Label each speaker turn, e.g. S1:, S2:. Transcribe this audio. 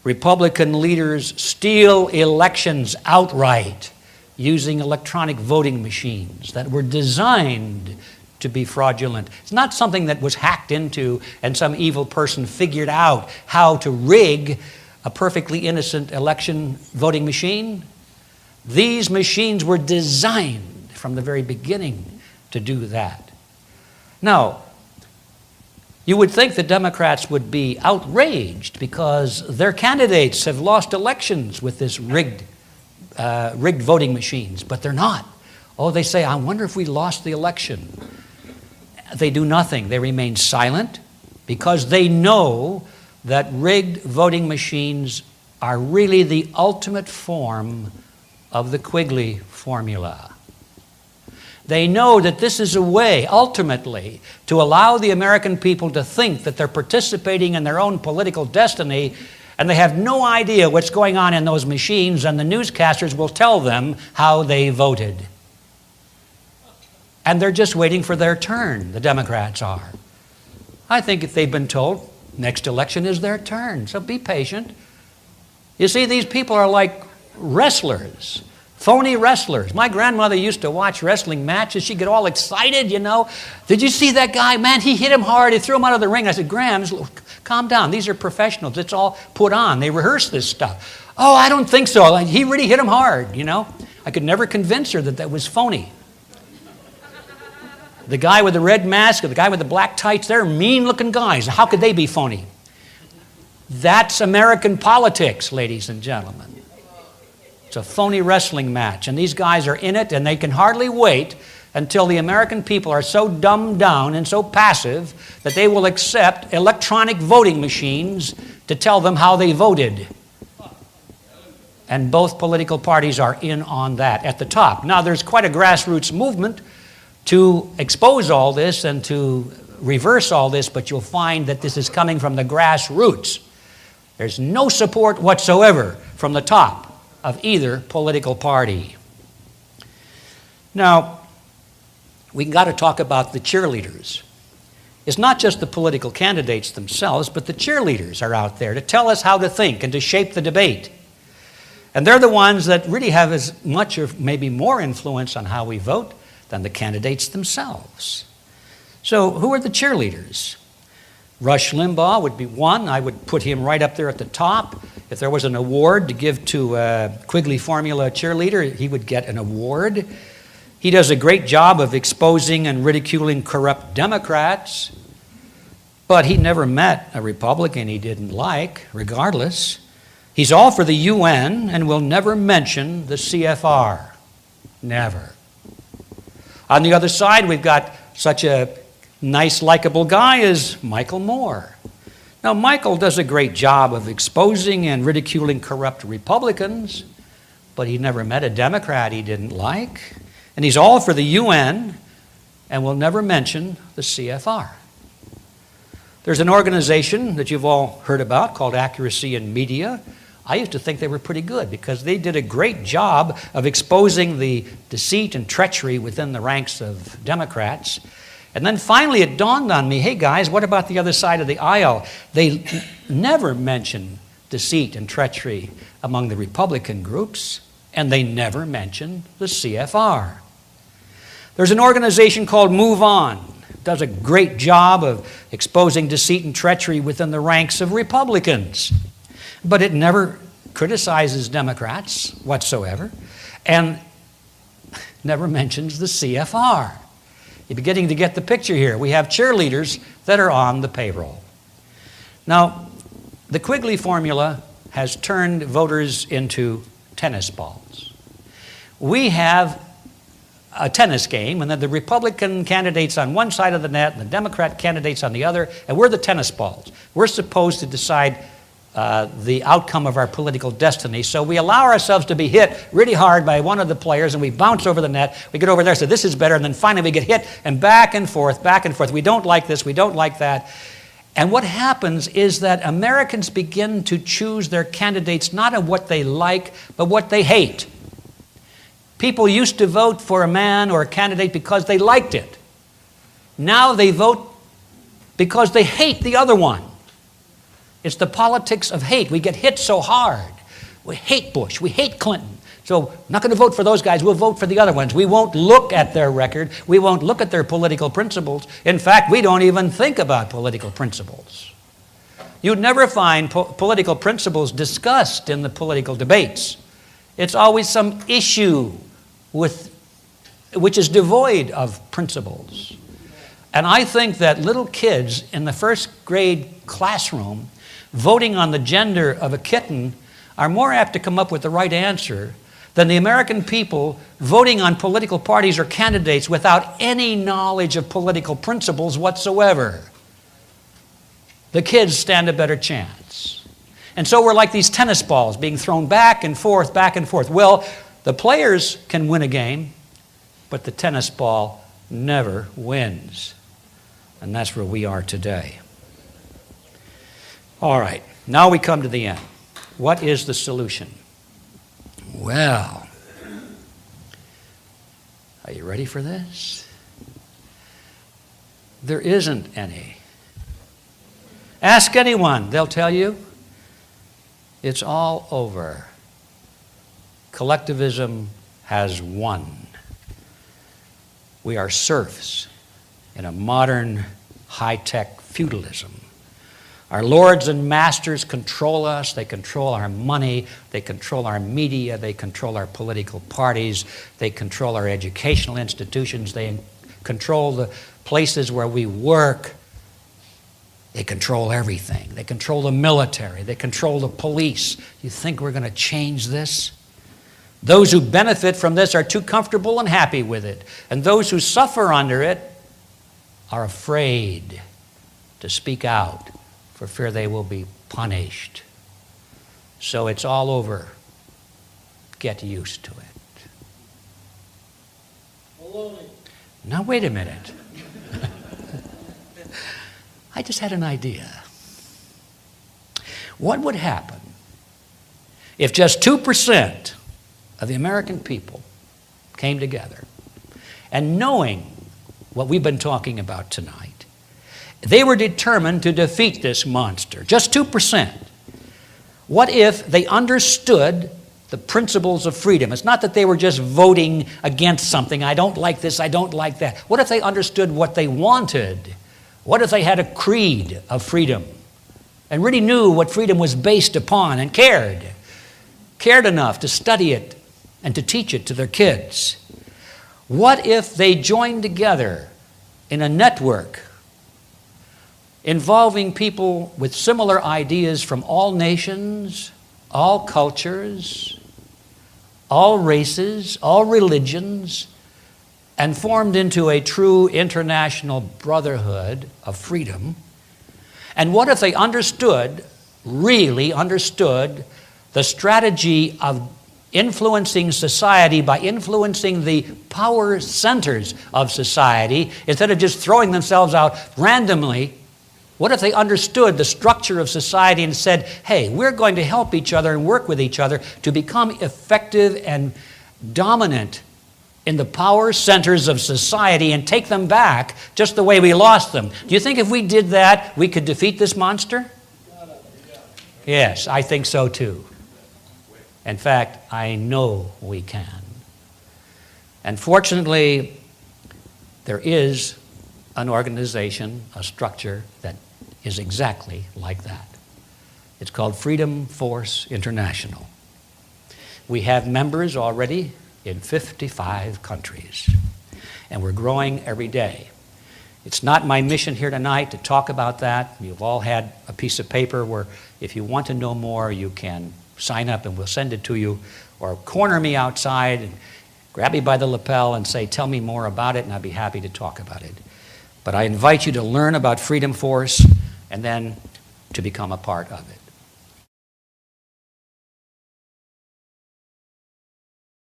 S1: Republican leaders steal elections outright using electronic voting machines that were designed to be fraudulent. It's not something that was hacked into and some evil person figured out how to rig a perfectly innocent election voting machine. These machines were designed from the very beginning to do that. Now, you would think the Democrats would be outraged because their candidates have lost elections with this rigged voting machines, but they're not. Oh, they say, I wonder if we lost the election. They do nothing. They remain silent because they know that rigged voting machines are really the ultimate form of the Quigley formula. They know that this is a way, ultimately, to allow the American people to think that they're participating in their own political destiny, and they have no idea what's going on in those machines, and the newscasters will tell them how they voted. And they're just waiting for their turn, the Democrats are. I think if they've been told, next election is their turn, so be patient. You see, these people are like wrestlers. Phony wrestlers. My grandmother used to watch wrestling matches. She'd get all excited, you know. Did you see that guy? Man, he hit him hard. He threw him out of the ring. I said, Grams, calm down. These are professionals. It's all put on. They rehearse this stuff. Oh, I don't think so. He really hit him hard, you know. I could never convince her that that was phony. The guy with the red mask, or the guy with the black tights, they're mean-looking guys. How could they be phony? That's American politics, ladies and gentlemen. It's a phony wrestling match, and these guys are in it, and they can hardly wait until the American people are so dumbed down and so passive that they will accept electronic voting machines to tell them how they voted. And both political parties are in on that at the top. Now, there's quite a grassroots movement to expose all this and to reverse all this, but you'll find that this is coming from the grassroots. There's no support whatsoever from the top of either political party. Now, we got to talk about the cheerleaders. It's not just the political candidates themselves, but the cheerleaders are out there to tell us how to think and to shape the debate. And they're the ones that really have as much or maybe more influence on how we vote than the candidates themselves. So who are the cheerleaders? Rush Limbaugh would be one. I would put him right up there at the top. If there was an award to give to a Quigley Formula cheerleader, he would get an award. He does a great job of exposing and ridiculing corrupt Democrats, but he never met a Republican he didn't like, regardless. He's all for the UN and will never mention the CFR. Never. On the other side, we've got such a nice, likable guy as Michael Moore. Now, Michael does a great job of exposing and ridiculing corrupt Republicans, but he never met a Democrat he didn't like. And he's all for the UN and will never mention the CFR. There's an organization that you've all heard about called Accuracy in Media. I used to think they were pretty good because they did a great job of exposing the deceit and treachery within the ranks of Democrats. And then finally it dawned on me, hey guys, what about the other side of the aisle? They never mention deceit and treachery among the Republican groups, and they never mention the CFR. There's an organization called Move On. It does a great job of exposing deceit and treachery within the ranks of Republicans. But it never criticizes Democrats whatsoever and never mentions the CFR. You're beginning to get the picture here. We have cheerleaders that are on the payroll. Now, the Quigley formula has turned voters into tennis balls. We have a tennis game, and then the Republican candidates on one side of the net and the Democrat candidates on the other, and we're the tennis balls. We're supposed to decide the outcome of our political destiny. So we allow ourselves to be hit really hard by one of the players, and we bounce over the net. We get over there, so this is better, and then finally we get hit, and back and forth, back and forth. We don't like this, we don't like that. And what happens is that Americans begin to choose their candidates not on what they like, but what they hate. People used to vote for a man or a candidate because they liked it. Now they vote because they hate the other one. It's the politics of hate. We get hit so hard. We hate Bush. We hate Clinton. So I'm not going to vote for those guys. We'll vote for the other ones. We won't look at their record. We won't look at their political principles. In fact, we don't even think about political principles. You'd never find political principles discussed in the political debates. It's always some issue which is devoid of principles. And I think that little kids in the first grade classroom voting on the gender of a kitten are more apt to come up with the right answer than the American people voting on political parties or candidates without any knowledge of political principles whatsoever. The kids stand a better chance. And so we're like these tennis balls being thrown back and forth, back and forth. Well, the players can win a game, but the tennis ball never wins. And that's where we are today. All right, now we come to the end. What is the solution? Well, are you ready for this? There isn't any. Ask anyone, they'll tell you it's all over. Collectivism has won. We are serfs in a modern high-tech feudalism. Our lords and masters control us. They control our money. They control our media. They control our political parties. They control our educational institutions. They control the places where we work. They control everything. They control the military. They control the police. You think we're going to change this? Those who benefit from this are too comfortable and happy with it. And those who suffer under it are afraid to speak out for fear they will be punished. So it's all over. Get used to it.
S2: Baloney.
S1: Now, wait a minute. I just had an idea. What would happen if just 2% of the American people came together and, knowing what we've been talking about tonight, they were determined to defeat this monster? Just 2%. What if they understood the principles of freedom? It's not that they were just voting against something. I don't like this, I don't like that. What if they understood what they wanted? What if they had a creed of freedom and really knew what freedom was based upon and cared enough to study it and to teach it to their kids? What if they joined together in a network involving people with similar ideas from all nations, all cultures, all races, all religions, and formed into a true international brotherhood of freedom? And what if they really understood, the strategy of influencing society by influencing the power centers of society instead of just throwing themselves out randomly? What if they understood the structure of society and said, hey, we're going to help each other and work with each other to become effective and dominant in the power centers of society and take them back just the way we lost them? Do you think if we did that, we could defeat this monster? Yes, I think so too. In fact, I know we can. And fortunately, there is an organization, a structure that is exactly like that. It's called Freedom Force International. We have members already in 55 countries, and we're growing every day. It's not my mission here tonight to talk about that. You've all had a piece of paper where if you want to know more, you can sign up and we'll send it to you, or corner me outside and grab me by the lapel and say, tell me more about it, and I'd be happy to talk about it. But I invite you to learn about Freedom Force and then to become a part of it.